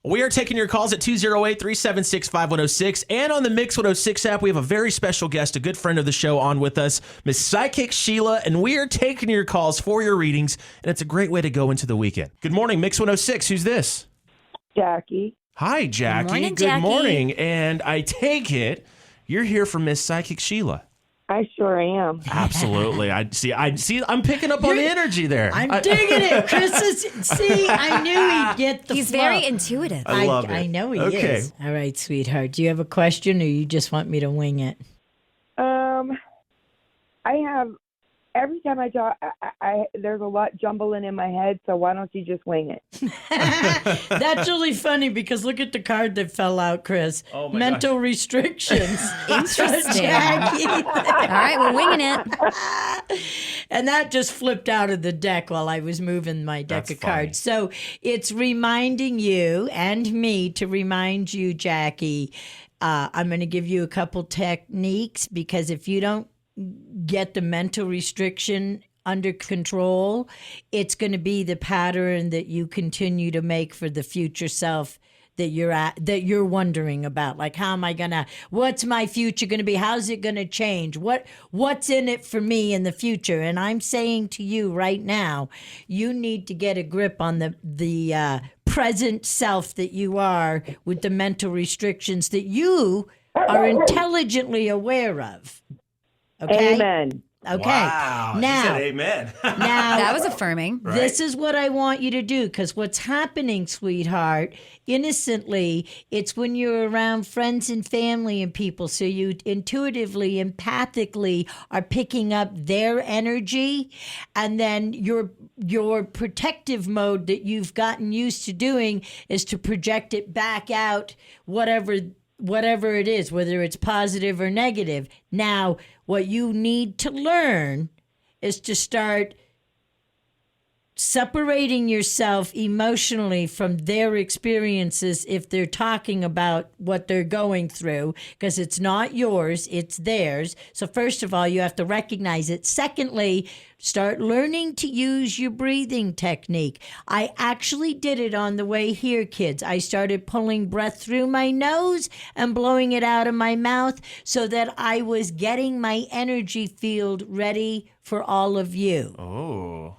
We are taking your calls at 208-376-5106. And on the Mix 106 app, we have a very special guest, a good friend of the show, on with us, Miss Psychic Sheila. And we are taking your calls for your readings. And it's a great way to go into the weekend. Good morning, Mix 106. Who's this? Jackie. Hi, Jackie. Good morning. And I take it you're here for Miss Psychic Sheila. I sure am. Absolutely. I see. I'm picking up on the energy there. I'm digging it. Chris I knew he'd get the He's flow. very intuitive. I love it. I know he Okay. is. All right, sweetheart. Do you have a question or you just want me to wing it? I have, every time I talk, I there's a lot jumbling in my head, so why don't you just wing it? That's really funny because look at the card that fell out, Chris. Oh, my Mental restrictions. Interesting. Jackie. All right, we're winging it. And that just flipped out of the deck while I was moving my deck That's of cards. So it's reminding you and me to remind you, Jackie, I'm going to give you a couple techniques because if you don't get the mental restriction under control, it's going to be the pattern that you continue to make for the future self that you're wondering about. Like, what's my future going to be? How's it going to change? What's in it for me in the future? And I'm saying to you right now, you need to get a grip on the present self that you are with the mental restrictions that you are intelligently aware of. Okay? Amen. Okay. Wow. Now, She said amen. now That was affirming. this is what I want you to do, because what's happening, sweetheart, innocently, it's when you're around friends and family and people, so you intuitively, empathically are picking up their energy, and then your protective mode that you've gotten used to doing is to project it back out, whatever it is, whether it's positive or negative. Now, what you need to learn is to start separating yourself emotionally from their experiences if they're talking about what they're going through, because it's not yours, it's theirs. So first of all, you have to recognize it. Secondly, start learning to use your breathing technique. I actually did it on the way here, kids. I started pulling breath through my nose and blowing it out of my mouth so that I was getting my energy field ready for all of you. Oh.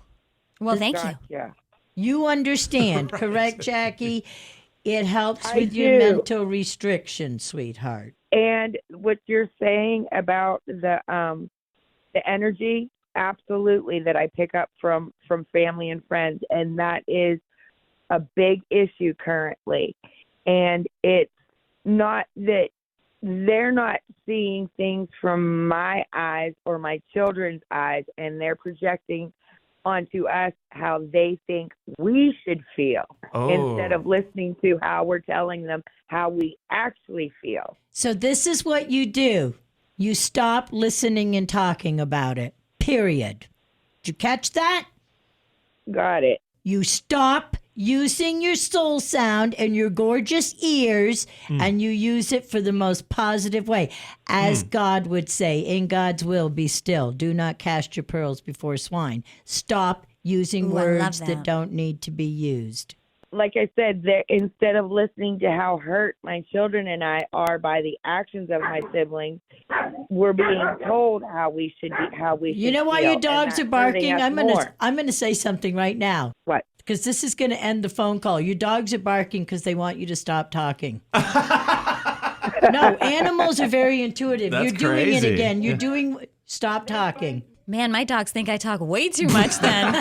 Well, thank you. Gotcha. You understand, correct, Jackie? It helps I with your do. mental restrictions, sweetheart. And what you're saying about the energy, absolutely, that I pick up from family and friends, and that is a big issue currently. And it's not that they're not seeing things from my eyes or my children's eyes, and they're projecting onto us how they think we should feel instead of listening to how we're telling them how we actually feel. So this is what you do. You stop listening and talking about it, period. Did you catch that? Got it. You stop using your soul sound and your gorgeous ears, and you use it for the most positive way. As God would say, in God's will, be still. Do not cast your pearls before swine. Stop using Ooh, I love words that that. don't need to be used. Like I said, instead of listening to how hurt my children and I are by the actions of my siblings, we're being told how we should be, how we should You know why feel, your and dogs that's are barking? hurting us I'm more. gonna say something right now. What? Because this is going to end the phone call. Your dogs are barking because they want you to stop talking. No, animals are very intuitive. That's You're doing crazy. it again. You're doing. Stop talking. Man, my dogs think I talk way too much then.